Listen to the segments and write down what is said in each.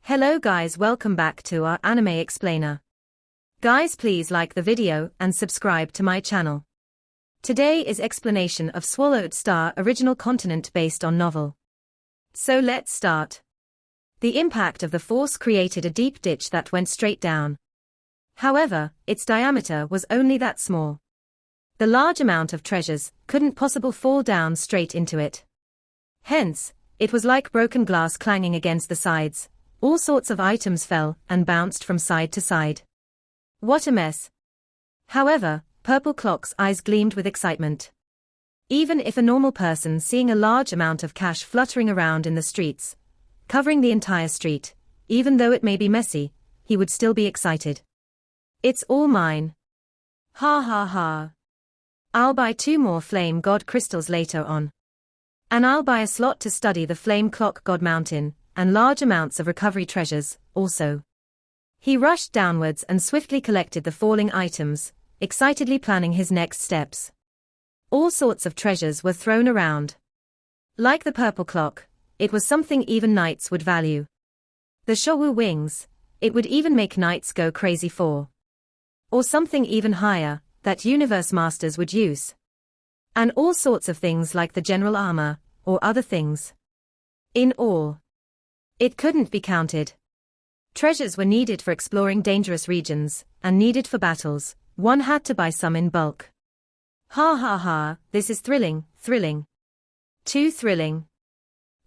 Hello guys, welcome back to our anime explainer. Guys, please like the video and subscribe to my channel. Today is explanation of Swallowed Star original continent based on novel. So let's start. The impact of the force created a deep ditch that went straight down. However, its diameter was only that small. The large amount of treasures couldn't possibly fall down straight into it. Hence, it was like broken glass clanging against the sides. All sorts of items fell and bounced from side to side. What a mess. However, Purple Clock's eyes gleamed with excitement. Even if a normal person seeing a large amount of cash fluttering around in the streets, covering the entire street, even though it may be messy, he would still be excited. It's all mine. Ha ha ha. I'll buy 2 more Flame God crystals later on. And I'll buy a slot to study the Flame Clock God Mountain, and large amounts of recovery treasures, also. He rushed downwards and swiftly collected the falling items, excitedly planning his next steps. All sorts of treasures were thrown around. Like the purple clock, it was something even knights would value. The Showu wings, it would even make knights go crazy for. Or something even higher, that universe masters would use. And all sorts of things like the general armor, or other things. In all, it couldn't be counted. Treasures were needed for exploring dangerous regions, and needed for battles. One had to buy some in bulk. Ha ha ha, this is thrilling, thrilling. Too thrilling.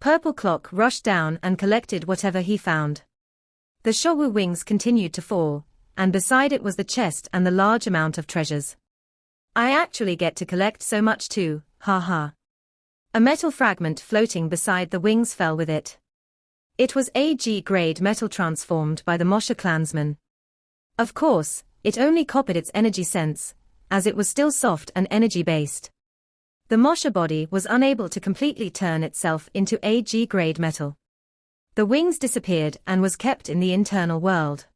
Purple Clock rushed down and collected whatever he found. The Showu wings continued to fall, and beside it was the chest and the large amount of treasures. I actually get to collect so much too, ha ha. A metal fragment floating beside the wings fell with it. It was AG-grade metal transformed by the Mosha clansman. Of course, it only copied its energy sense, as it was still soft and energy-based. The Mosha body was unable to completely turn itself into AG-grade metal. The wings disappeared and was kept in the internal world.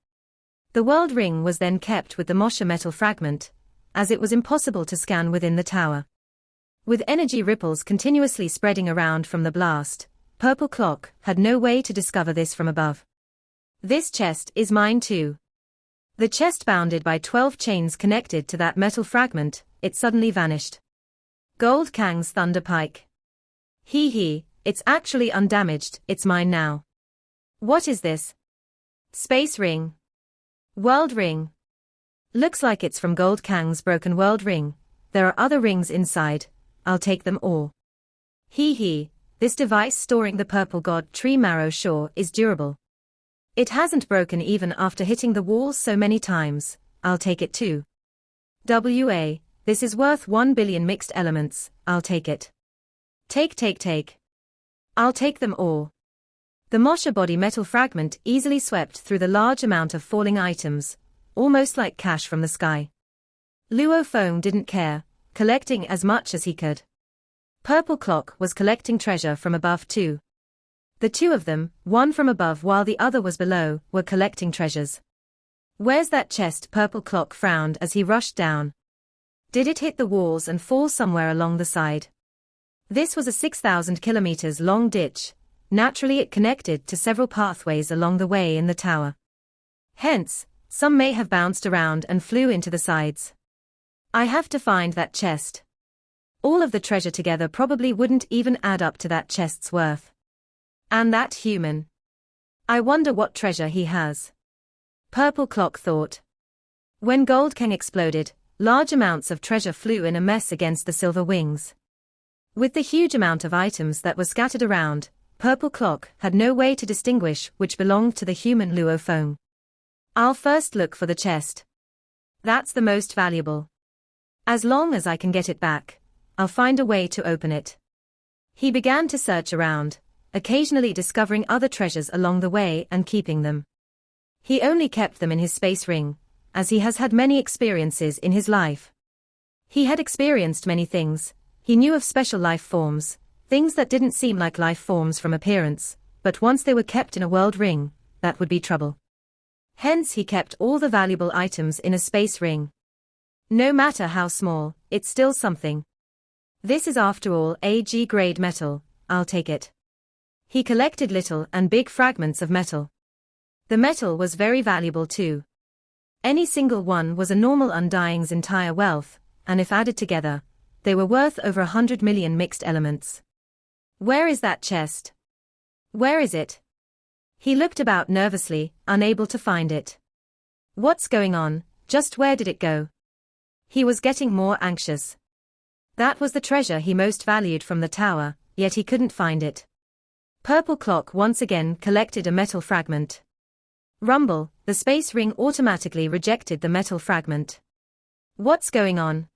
The world ring was then kept with the Mosha metal fragment, as it was impossible to scan within the tower. With energy ripples continuously spreading around from the blast, Purple Clock had no way to discover this from above. This chest is mine too. The chest bounded by 12 chains connected to that metal fragment, it suddenly vanished. Gold Kang's Thunder Pike. Hee hee, it's actually undamaged, it's mine now. What is this? Space ring. World ring. Looks like it's from Gold Kang's broken world ring. There are other rings inside, I'll take them all. Hee hee. This device storing the purple god tree marrow sure is durable. It hasn't broken even after hitting the walls so many times, I'll take it too. This is worth 1 billion mixed elements, I'll take it. Take. I'll take them all. The Mosha body metal fragment easily swept through the large amount of falling items, almost like cash from the sky. Luo Feng didn't care, collecting as much as he could. Purple Clock was collecting treasure from above too. The two of them, one from above while the other was below, were collecting treasures. Where's that chest? Purple Clock frowned as he rushed down. Did it hit the walls and fall somewhere along the side? This was a 6,000 kilometers long ditch. Naturally it connected to several pathways along the way in the tower. Hence, some may have bounced around and flew into the sides. I have to find that chest. All of the treasure together probably wouldn't even add up to that chest's worth. And that human. I wonder what treasure he has. Purple Clock thought. When Gold Kang exploded, large amounts of treasure flew in a mess against the silver wings. With the huge amount of items that were scattered around, Purple Clock had no way to distinguish which belonged to the human Luo Feng. I'll first look for the chest. That's the most valuable. As long as I can get it back, I'll find a way to open it. He began to search around, occasionally discovering other treasures along the way and keeping them. He only kept them in his space ring, as he has had many experiences in his life. He had experienced many things. He knew of special life forms, things that didn't seem like life forms from appearance, but once they were kept in a world ring, that would be trouble. Hence he kept all the valuable items in a space ring. No matter how small, it's still something. This is after all AG-grade metal, I'll take it. He collected little and big fragments of metal. The metal was very valuable too. Any single one was a normal undying's entire wealth, and if added together, they were worth over 100 million mixed elements. Where is that chest? Where is it? He looked about nervously, unable to find it. What's going on? Just where did it go? He was getting more anxious. That was the treasure he most valued from the tower, yet he couldn't find it. Purple Clock once again collected a metal fragment. Rumble, the space ring automatically rejected the metal fragment. What's going on?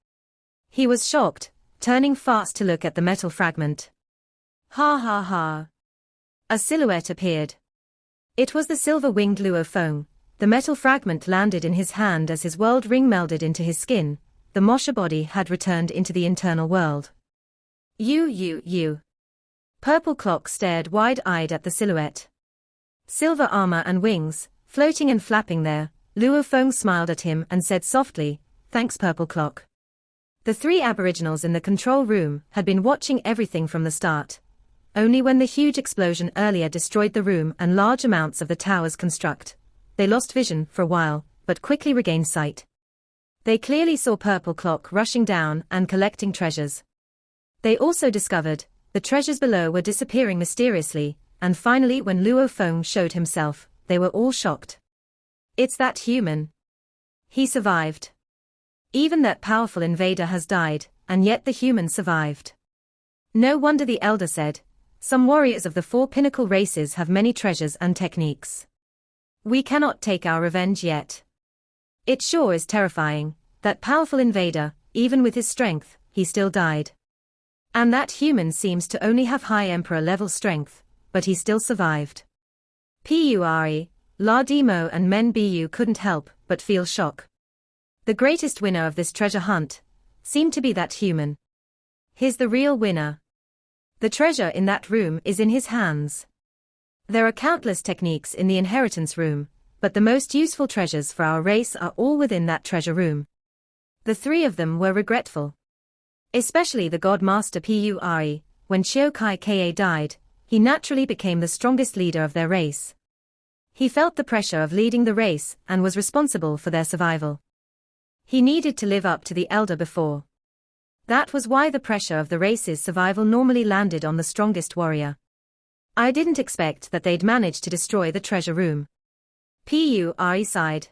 He was shocked, turning fast to look at the metal fragment. Ha ha ha. A silhouette appeared. It was the silver-winged Luo Feng. The metal fragment landed in his hand as his world ring melded into his skin. The Mosha body had returned into the internal world. You. Purple Clock stared wide-eyed at the silhouette. Silver armor and wings, floating and flapping there, Luo Feng smiled at him and said softly, "Thanks, Purple Clock." The three aboriginals in the control room had been watching everything from the start. Only when the huge explosion earlier destroyed the room and large amounts of the tower's construct, they lost vision for a while, but quickly regained sight. They clearly saw Purple Clock rushing down and collecting treasures. They also discovered the treasures below were disappearing mysteriously, and finally when Luo Feng showed himself, they were all shocked. It's that human. He survived. Even that powerful invader has died, and yet the human survived. No wonder, the elder said. Some warriors of the four pinnacle races have many treasures and techniques. We cannot take our revenge yet. It sure is terrifying, that powerful invader, even with his strength, he still died. And that human seems to only have high emperor-level strength, but he still survived. Puri, La Demo and Men Bu couldn't help but feel shock. The greatest winner of this treasure hunt seemed to be that human. He's the real winner. The treasure in that room is in his hands. There are countless techniques in the inheritance room, but the most useful treasures for our race are all within that treasure room. The three of them were regretful. Especially the God Master Puri. When Shiokai Ka died, he naturally became the strongest leader of their race. He felt the pressure of leading the race and was responsible for their survival. He needed to live up to the elder before. That was why the pressure of the race's survival normally landed on the strongest warrior. I didn't expect that they'd manage to destroy the treasure room. Puri sighed.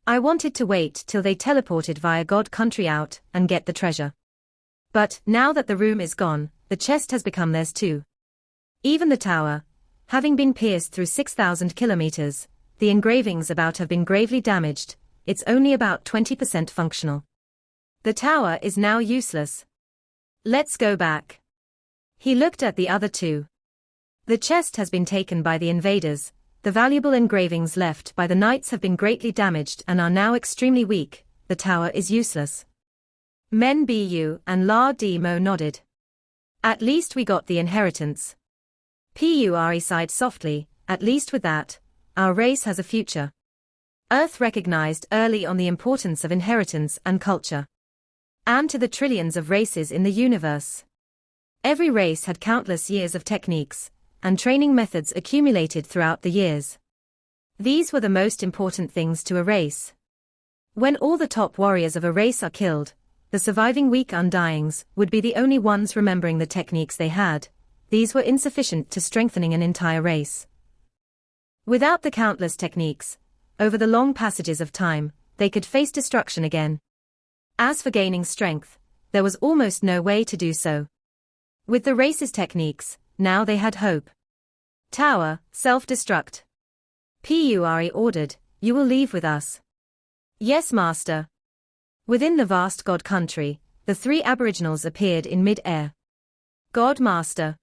I wanted to wait till they teleported via God Country out and get the treasure. But now that the room is gone, the chest has become theirs too. Even the tower, having been pierced through 6,000 kilometers, the engravings about have been gravely damaged. It's only about 20% functional. The tower is now useless. Let's go back. He looked at the other two. The chest has been taken by the invaders. The valuable engravings left by the knights have been greatly damaged and are now extremely weak. The tower is useless. Men Bu and La Demo nodded. At least we got the inheritance. Puri sighed softly. At least with that, our race has a future. Earth recognized early on the importance of inheritance and culture. And to the trillions of races in the universe. Every race had countless years of techniques and training methods accumulated throughout the years. These were the most important things to a race. When all the top warriors of a race are killed, the surviving weak undyings would be the only ones remembering the techniques they had. These were insufficient to strengthening an entire race. Without the countless techniques, over the long passages of time, they could face destruction again. As for gaining strength, there was almost no way to do so. With the race's techniques, now they had hope. Tower, self-destruct. Puri ordered, you will leave with us. Yes, master. Within the vast God country, the three aboriginals appeared in mid-air. God master.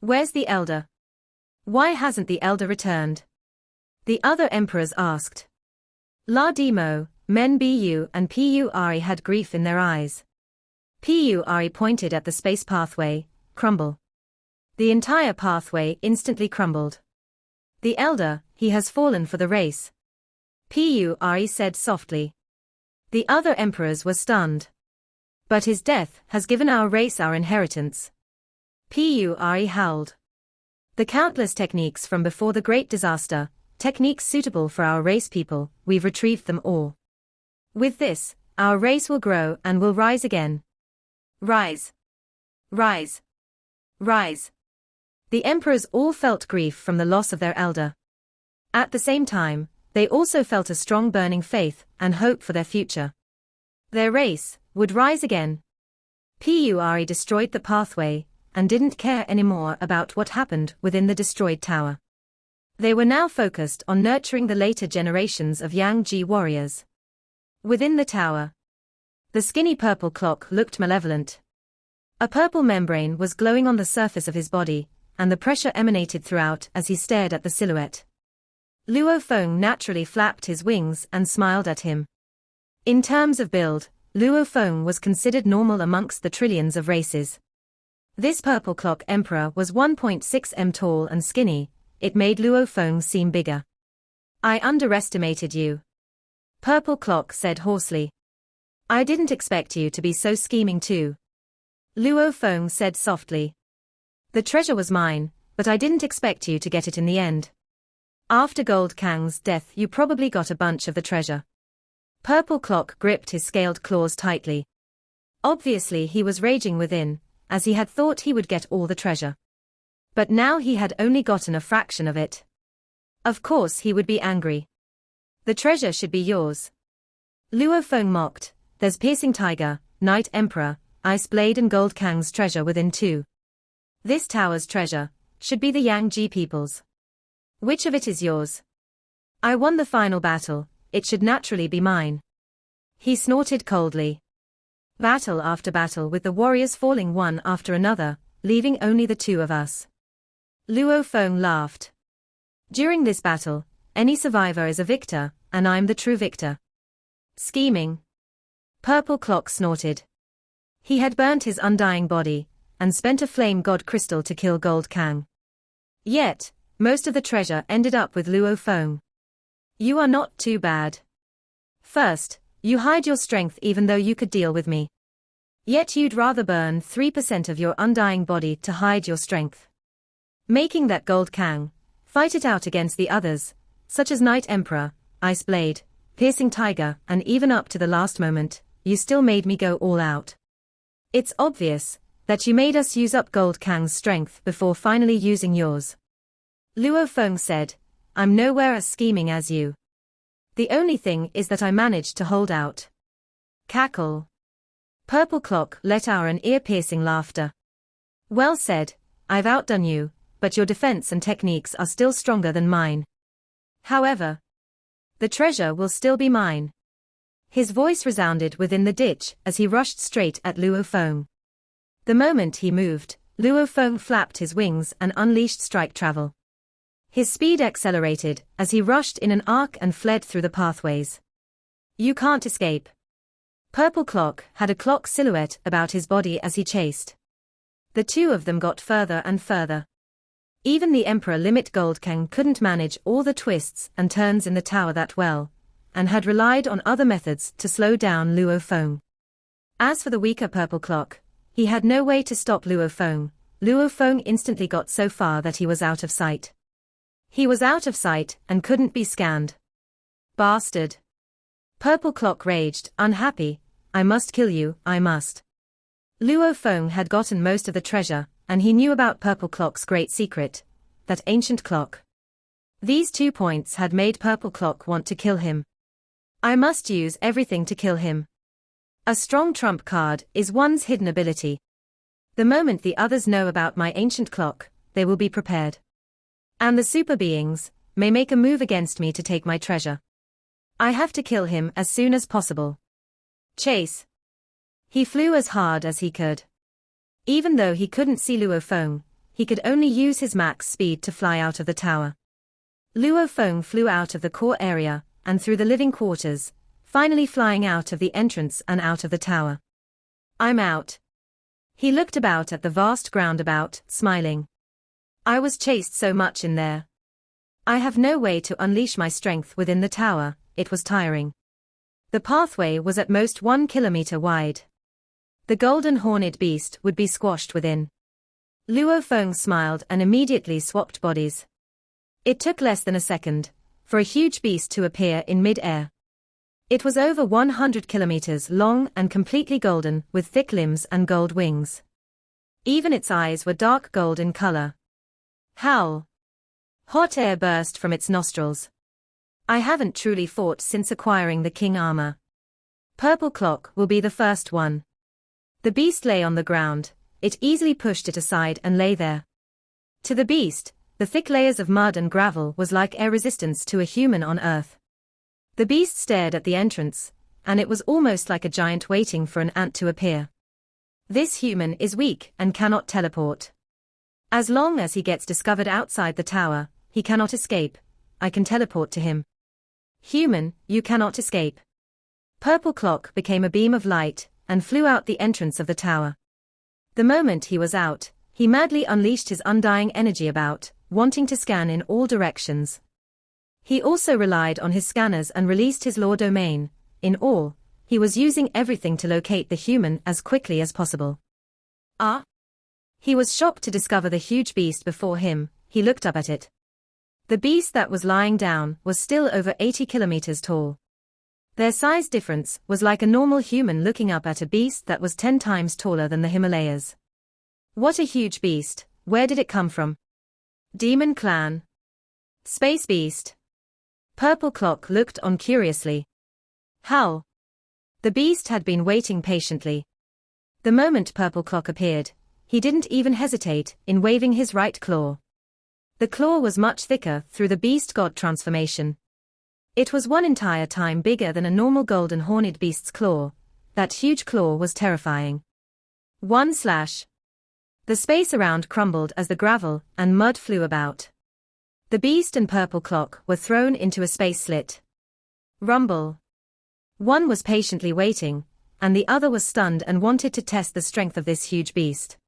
Where's the elder? Why hasn't the elder returned? The other emperors asked. La Demo, Men Bu and Puri had grief in their eyes. Puri pointed at the space pathway. Crumble. The entire pathway instantly crumbled. The elder, he has fallen for the race. Puri said softly. The other emperors were stunned. But his death has given our race our inheritance. Puri howled. The countless techniques from before the great disaster techniques suitable for our race people, we've retrieved them all. With this, our race will grow and will rise again. Rise. Rise. Rise. The emperors all felt grief from the loss of their elder. At the same time, they also felt a strong burning faith and hope for their future. Their race would rise again. Puri destroyed the pathway and didn't care anymore about what happened within the destroyed tower. They were now focused on nurturing the later generations of Yang warriors. Within the tower, the skinny purple clock looked malevolent. A purple membrane was glowing on the surface of his body, and the pressure emanated throughout as he stared at the silhouette. Luo Feng naturally flapped his wings and smiled at him. In terms of build, Luo Feng was considered normal amongst the trillions of races. This purple clock emperor was 1.6 m tall and skinny. It made Luo Feng seem bigger. I underestimated you. Purple Clock said hoarsely. I didn't expect you to be so scheming too. Luo Feng said softly. The treasure was mine, but I didn't expect you to get it in the end. After Gold Kang's death you probably got a bunch of the treasure. Purple Clock gripped his scaled claws tightly. Obviously he was raging within, as he had thought he would get all the treasure. But now he had only gotten a fraction of it. Of course he would be angry. The treasure should be yours. Luo Feng mocked. There's Piercing Tiger, Night Emperor, Ice Blade and Gold Kang's treasure within too. This tower's treasure should be the Yang people's. Which of it is yours? I won the final battle, it should naturally be mine. He snorted coldly. Battle after battle with the warriors falling one after another, leaving only the two of us. Luo Feng laughed. During this battle, any survivor is a victor, and I'm the true victor. Scheming. Purple Clock snorted. He had burnt his undying body, and spent a flame god crystal to kill Gold Kang. Yet, most of the treasure ended up with Luo Feng. You are not too bad. First, you hide your strength even though you could deal with me. Yet you'd rather burn 3% of your undying body to hide your strength. Making that Gold Kang fight it out against the others, such as Night Emperor, Ice Blade, Piercing Tiger, and even up to the last moment, you still made me go all out. It's obvious that you made us use up Gold Kang's strength before finally using yours. Luo Feng said, I'm nowhere as scheming as you. The only thing is that I managed to hold out. Cackle. Purple Clock let out an ear-piercing laughter. Well said, I've outdone you, but your defense and techniques are still stronger than mine. However, the treasure will still be mine. His voice resounded within the ditch as he rushed straight at Luo Feng. The moment he moved, Luo Feng flapped his wings and unleashed strike travel. His speed accelerated as he rushed in an arc and fled through the pathways. You can't escape. Purple Clock had a clock silhouette about his body as he chased. The two of them got further and further. Even the Emperor Limit Gold Kang couldn't manage all the twists and turns in the tower that well, and had relied on other methods to slow down Luo Feng. As for the weaker Purple Clock, he had no way to stop Luo Feng. Luo Feng instantly got so far that he was out of sight. He was out of sight and couldn't be scanned. Bastard. Purple Clock raged, unhappy. I must kill you, I must. Luo Feng had gotten most of the treasure, and he knew about Purple Clock's great secret, that ancient clock. These 2 points had made Purple Clock want to kill him. I must use everything to kill him. A strong trump card is one's hidden ability. The moment the others know about my ancient clock, they will be prepared. And the super beings may make a move against me to take my treasure. I have to kill him as soon as possible. Chase. He flew as hard as he could. Even though he couldn't see Luo Feng, he could only use his max speed to fly out of the tower. Luo Feng flew out of the core area, and through the living quarters, finally flying out of the entrance and out of the tower. I'm out. He looked about at the vast groundabout, smiling. I was chased so much in there. I have no way to unleash my strength within the tower, it was tiring. The pathway was at most 1 kilometer wide. The golden horned beast would be squashed within. Luo Feng smiled and immediately swapped bodies. It took less than a second, for a huge beast to appear in mid-air. It was over 100 kilometers long and completely golden, with thick limbs and gold wings. Even its eyes were dark gold in color. Howl! Hot air burst from its nostrils. I haven't truly fought since acquiring the king armor. Purple Clock will be the first one. The beast lay on the ground. It easily pushed it aside and lay there. To the beast, the thick layers of mud and gravel was like air resistance to a human on Earth. The beast stared at the entrance, and it was almost like a giant waiting for an ant to appear. This human is weak and cannot teleport. As long as he gets discovered outside the tower, he cannot escape. I can teleport to him. Human, you cannot escape. Purple Clock became a beam of light and flew out the entrance of the tower. The moment he was out, he madly unleashed his undying energy about, wanting to scan in all directions. He also relied on his scanners and released his law domain. In all, he was using everything to locate the human as quickly as possible. He was shocked to discover the huge beast before him. He looked up at it. The beast that was lying down was still over 80 kilometers tall. Their size difference was like a normal human looking up at a beast that was 10 times taller than the Himalayas. What a huge beast! Where did it come from? Demon Clan? Space Beast? Purple Clock looked on curiously. Howl! The beast had been waiting patiently. The moment Purple Clock appeared, he didn't even hesitate in waving his right claw. The claw was much thicker through the beast god transformation. It was one entire time bigger than a normal golden horned beast's claw. That huge claw was terrifying. One slash. The space around crumbled as the gravel and mud flew about. The beast and Purple Clock were thrown into a space slit. Rumble. One was patiently waiting, and the other was stunned and wanted to test the strength of this huge beast.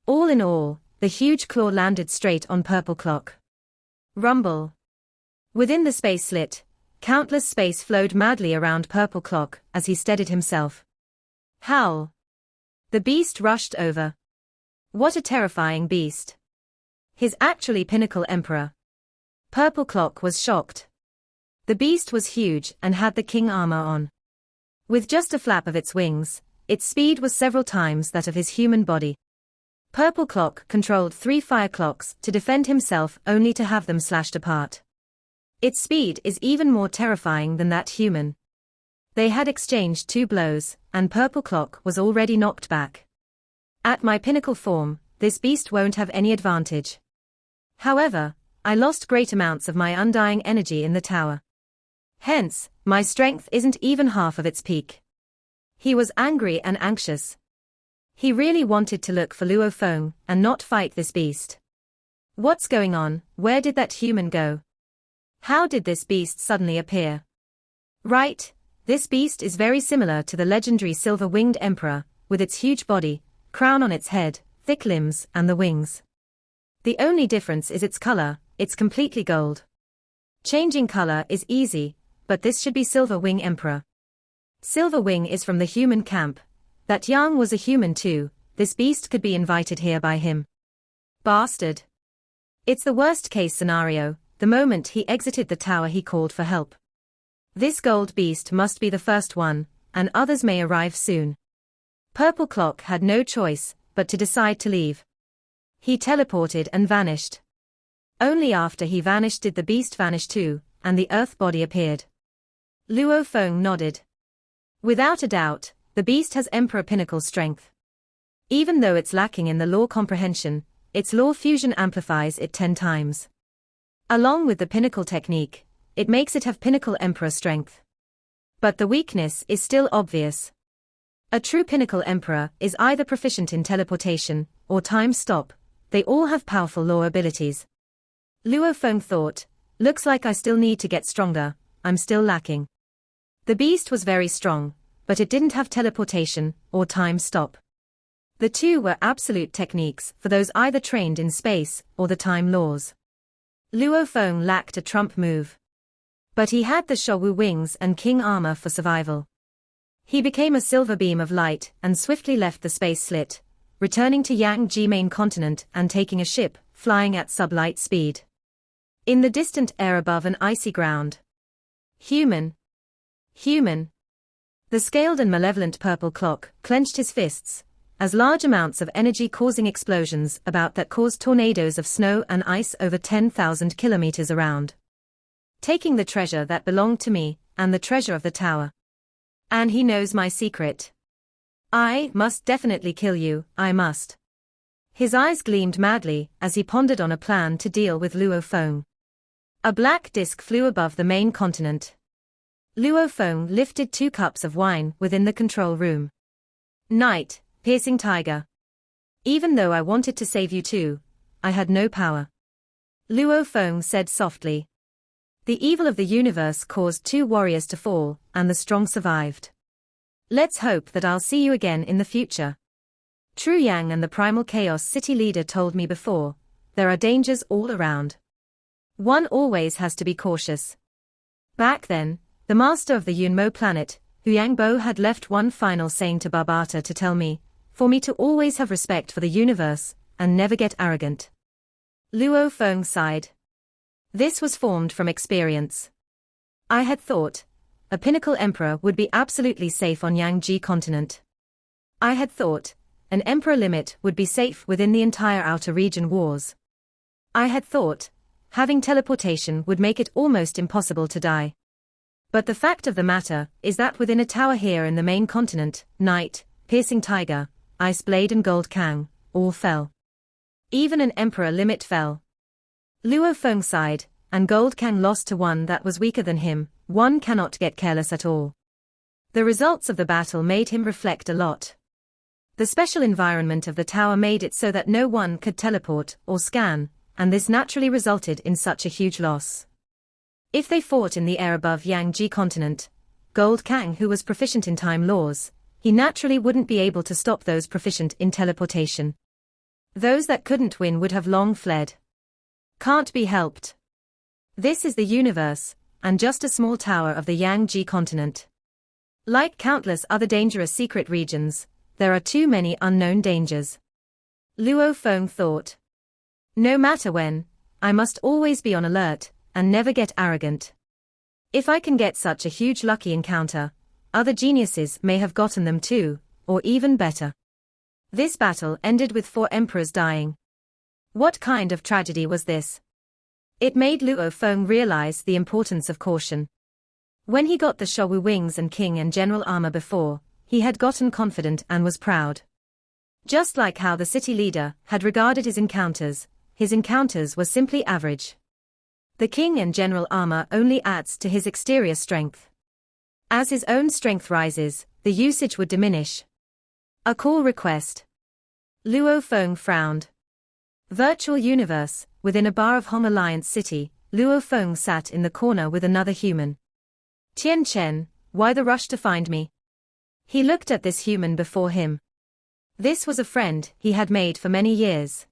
All in all, the huge claw landed straight on Purple Clock. Rumble. Within the space slit, countless space flowed madly around Purple Clock as he steadied himself. Howl. The beast rushed over. What a terrifying beast. His actually pinnacle emperor. Purple Clock was shocked. The beast was huge and had the king armor on. With just a flap of its wings, its speed was several times that of his human body. Purple Clock controlled 3 fire clocks to defend himself only to have them slashed apart. Its speed is even more terrifying than that human. They had exchanged 2 blows, and Purple Clock was already knocked back. At my pinnacle form, this beast won't have any advantage. However, I lost great amounts of my undying energy in the tower. Hence, my strength isn't even half of its peak. He was angry and anxious. He really wanted to look for Luo Feng and not fight this beast. What's going on? Where did that human go? How did this beast suddenly appear? Right, this beast is very similar to the legendary silver-winged emperor, with its huge body, crown on its head, thick limbs, and the wings. The only difference is its color. It's completely gold. Changing color is easy, but this should be Silver Wing Emperor. Silver Wing is from the human camp. That Yang was a human too. This beast could be invited here by him. Bastard. It's the worst case scenario. The moment he exited the tower he called for help. This gold beast must be the first one, and others may arrive soon. Purple Clock had no choice but to decide to leave. He teleported and vanished. Only after he vanished did the beast vanish too, and the earth body appeared. Luo Feng nodded. Without a doubt, the beast has Emperor Pinnacle strength. Even though it's lacking in the law comprehension, its law fusion amplifies it 10 times. Along with the Pinnacle technique, it makes it have Pinnacle Emperor strength. But the weakness is still obvious. A true Pinnacle Emperor is either proficient in teleportation or time stop. They all have powerful law abilities. Luo Feng thought, looks like I still need to get stronger, I'm still lacking. The beast was very strong, but it didn't have teleportation or time stop. The two were absolute techniques for those either trained in space or the time laws. Luo Feng lacked a trump move. But he had the Shouwu wings and king armor for survival. He became a silver beam of light and swiftly left the space slit, returning to Yangji main continent and taking a ship, flying at sublight speed. In the distant air above an icy ground. Human. Human. The scaled and malevolent purple clock clenched his fists, as large amounts of energy causing explosions about that caused tornadoes of snow and ice over 10,000 kilometers around. Taking the treasure that belonged to me, and the treasure of the tower. And he knows my secret. I must definitely kill you, I must. His eyes gleamed madly as he pondered on a plan to deal with Luo Feng. A black disk flew above the main continent. Luo Feng lifted 2 cups of wine within the control room. Night, piercing tiger. Even though I wanted to save you too, I had no power. Luo Feng said softly. The evil of the universe caused 2 warriors to fall, and the strong survived. Let's hope that I'll see you again in the future. Tru Yang and the Primal Chaos City leader told me before, there are dangers all around. One always has to be cautious. Back then, the master of the Yunmo planet, Hu Yangbo, had left one final saying to Barbata to tell me, for me to always have respect for the universe, and never get arrogant. Luo Feng sighed. This was formed from experience. I had thought, a pinnacle emperor would be absolutely safe on Yangji continent. I had thought, an emperor limit would be safe within the entire outer region wars. I had thought, having teleportation would make it almost impossible to die. But the fact of the matter is that within a tower here in the main continent, Night, Piercing Tiger, Ice Blade and Gold Kang, all fell. Even an emperor limit fell. Luo Feng sighed, and Gold Kang lost to one that was weaker than him. One cannot get careless at all. The results of the battle made him reflect a lot. The special environment of the tower made it so that no one could teleport or scan, and this naturally resulted in such a huge loss. If they fought in the air above Yangji continent, Gold Kang, who was proficient in time laws, he naturally wouldn't be able to stop those proficient in teleportation. Those that couldn't win would have long fled. Can't be helped. This is the universe, and just a small tower of the Yangji continent. Like countless other dangerous secret regions, there are too many unknown dangers. Luo Feng thought. No matter when, I must always be on alert, and never get arrogant. If I can get such a huge lucky encounter, other geniuses may have gotten them too, or even better. This battle ended with 4 emperors dying. What kind of tragedy was this? It made Luo Feng realize the importance of caution. When he got the Showu wings and king and general armor before, he had gotten confident and was proud. Just like how the city leader had regarded his encounters were simply average. The king and general armor only adds to his exterior strength. As his own strength rises, the usage would diminish. A call request. Luo Feng frowned. Virtual universe, within a bar of Hong Alliance City, Luo Feng sat in the corner with another human. Tian Chen, why the rush to find me? He looked at this human before him. This was a friend he had made for many years.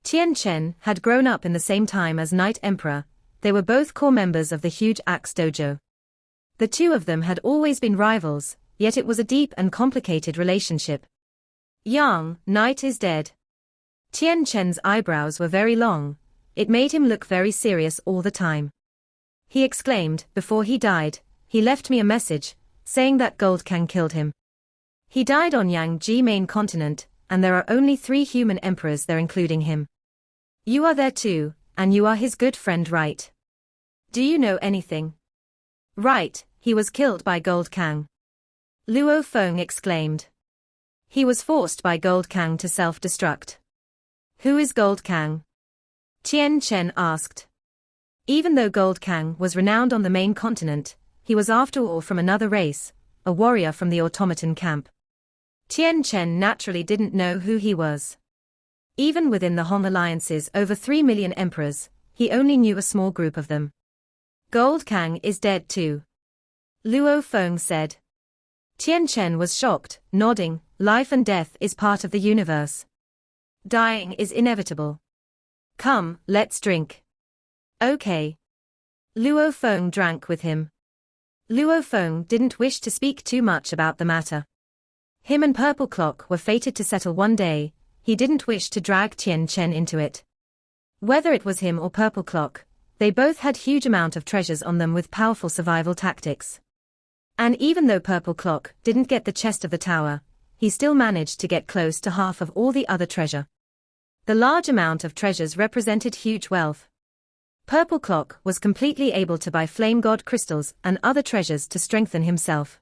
Tian Chen had grown up in the same time as Night Emperor. They were both core members of the huge Axe Dojo. The two of them had always been rivals, yet it was a deep and complicated relationship. Yang, Night is dead. Tian Chen's eyebrows were very long. It made him look very serious all the time. He exclaimed, before he died, he left me a message, saying that Gold Kang killed him. He died on Yangji main continent, and there are only 3 human emperors there including him. You are there too, and you are his good friend, right? Do you know anything? Right, he was killed by Gold Kang. Luo Feng exclaimed. He was forced by Gold Kang to self-destruct. Who is Gold Kang? Tian Chen asked. Even though Gold Kang was renowned on the main continent, he was after all from another race, a warrior from the automaton camp. Tian Chen naturally didn't know who he was. Even within the Hong Alliance's over 3 million emperors, he only knew a small group of them. Gold Kang is dead too. Luo Feng said. Tian Chen was shocked, nodding, life and death is part of the universe. Dying is inevitable. Come, let's drink. Okay. Luo Feng drank with him. Luo Feng didn't wish to speak too much about the matter. Him and Purple Clock were fated to settle one day. He didn't wish to drag Tian Chen into it. Whether it was him or Purple Clock, They both had huge amount of treasures on them with powerful survival tactics. And even though Purple Clock didn't get the chest of the tower, he still managed to get close to half of all the other treasure. The large amount of treasures represented huge wealth. Purple Clock was completely able to buy Flame God crystals and other treasures to strengthen himself.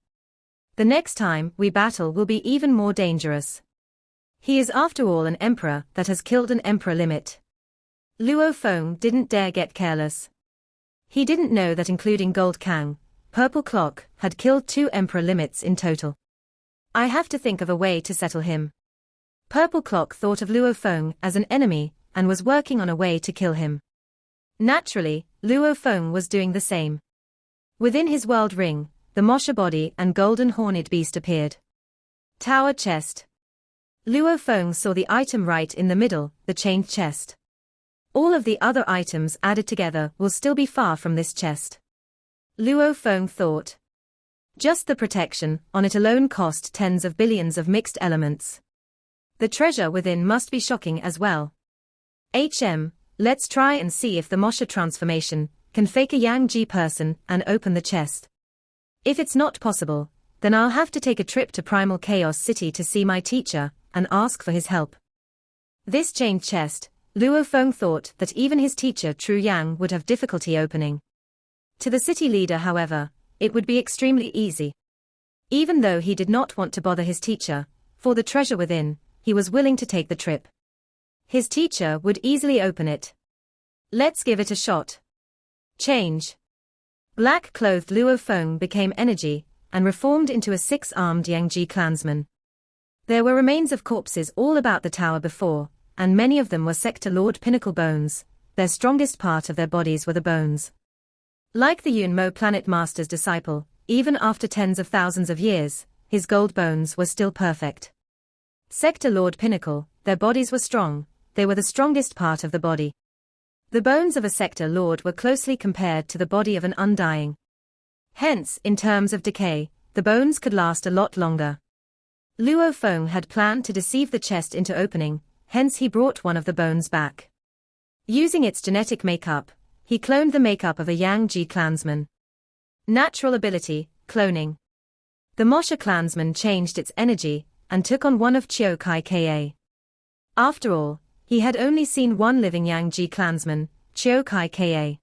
The next time we battle will be even more dangerous. He is after all an emperor that has killed an emperor limit. Luo Feng didn't dare get careless. He didn't know that including Gold Kang, Purple Clock had killed 2 emperor limits in total. I have to think of a way to settle him. Purple Clock thought of Luo Feng as an enemy and was working on a way to kill him. Naturally, Luo Feng was doing the same. Within his world ring, the Mosha body and golden horned beast appeared. Tower chest. Luo Feng saw the item right in the middle, the chained chest. All of the other items added together will still be far from this chest. Luo Feng thought. Just the protection on it alone cost tens of billions of mixed elements. The treasure within must be shocking as well. Let's try and see if the Mosha transformation can fake a Yang Ji person and open the chest. If it's not possible, then I'll have to take a trip to Primal Chaos City to see my teacher and ask for his help. This chained chest, Luo Feng thought that even his teacher Tru Yang would have difficulty opening. To the city leader, however, it would be extremely easy. Even though he did not want to bother his teacher, for the treasure within, he was willing to take the trip. His teacher would easily open it. Let's give it a shot. Change. Black-clothed Luo Feng became energy and reformed into a 6-armed Yangji clansman. There were remains of corpses all about the tower before, and many of them were Sector Lord Pinnacle bones. Their strongest part of their bodies were the bones. Like the Yunmo Planet Master's disciple, even after tens of thousands of years, his gold bones were still perfect. Sector Lord Pinnacle, their bodies were strong, they were the strongest part of the body. The bones of a Sector Lord were closely compared to the body of an undying. Hence, in terms of decay, the bones could last a lot longer. Luo Feng had planned to deceive the chest into opening, hence he brought one of the bones back. Using its genetic makeup, he cloned the makeup of a Yang Ji clansman. Natural ability, cloning. The Mosha clansman changed its energy and took on one of Chiu Kai Ka. After all, he had only seen one living Yang Ji clansman, Chiu Kai Ka.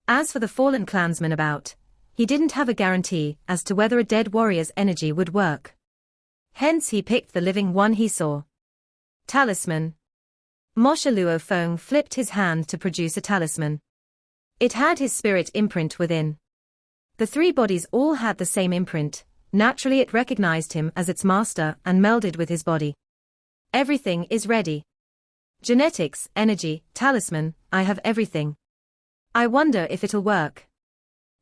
As for the fallen clansman about, he didn't have a guarantee as to whether a dead warrior's energy would work. Hence he picked the living one he saw. Talisman. Mosha Luo Feng flipped his hand to produce a talisman. It had his spirit imprint within. The 3 bodies all had the same imprint, naturally it recognized him as its master and melded with his body. Everything is ready. Genetics, energy, talisman, I have everything. I wonder if it'll work.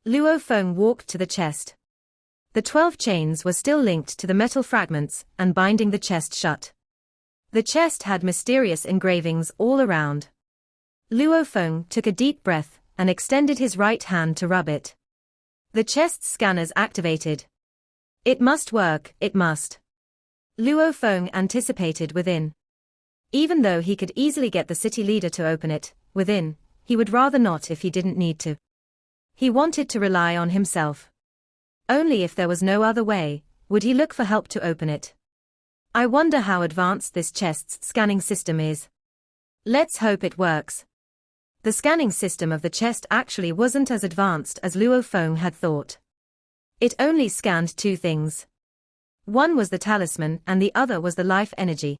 Luo Feng walked to the chest. The 12 chains were still linked to the metal fragments and binding the chest shut. The chest had mysterious engravings all around. Luo Feng took a deep breath and extended his right hand to rub it. The chest's scanners activated. It must work, it must. Luo Feng anticipated within. Even though he could easily get the city leader to open it, within, he would rather not if he didn't need to. He wanted to rely on himself. Only if there was no other way, would he look for help to open it. I wonder how advanced this chest's scanning system is. Let's hope it works. The scanning system of the chest actually wasn't as advanced as Luo Feng had thought. It only scanned 2 things. One was the talisman and the other was the life energy.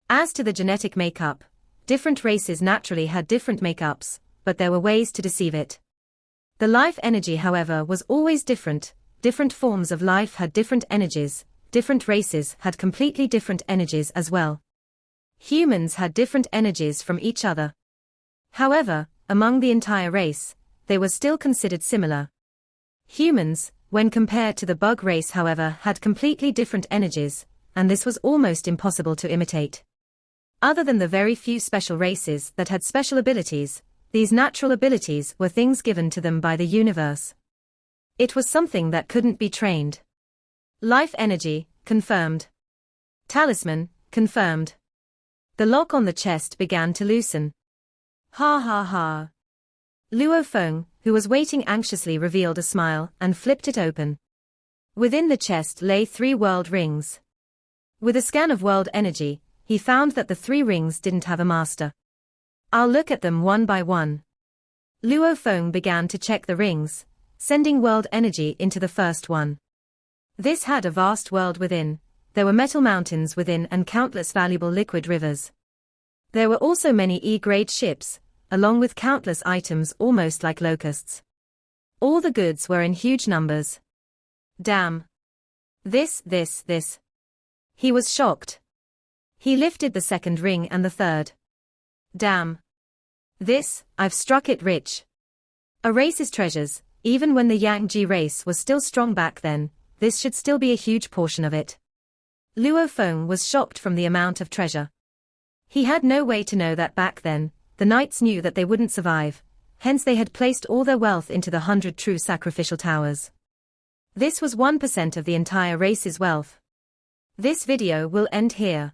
As to the genetic makeup, different races naturally had different makeups, but there were ways to deceive it. The life energy, however, was always different. Different forms of life had different energies, different races had completely different energies as well. Humans had different energies from each other. However, among the entire race, they were still considered similar. Humans, when compared to the bug race, however, had completely different energies, and this was almost impossible to imitate. Other than the very few special races that had special abilities, these natural abilities were things given to them by the universe. It was something that couldn't be trained. Life energy, confirmed. Talisman, confirmed. The lock on the chest began to loosen. Ha ha ha. Luo Feng, who was waiting anxiously, revealed a smile and flipped it open. Within the chest lay 3 world rings. With a scan of world energy, he found that the 3 rings didn't have a master. "I'll look at them one by one." Luo Feng began to check the rings, sending world energy into the first one. This had a vast world within. There were metal mountains within and countless valuable liquid rivers. There were also many E-grade ships, along with countless items almost like locusts. All the goods were in huge numbers. Damn. This. He was shocked. He lifted the second ring and the third. Damn. This, I've struck it rich. A race's treasures, even when the Yangji race was still strong back then, this should still be a huge portion of it. Luo Feng was shocked from the amount of treasure. He had no way to know that back then, the knights knew that they wouldn't survive, hence they had placed all their wealth into the 100 true sacrificial towers. This was 1% of the entire race's wealth. This video will end here.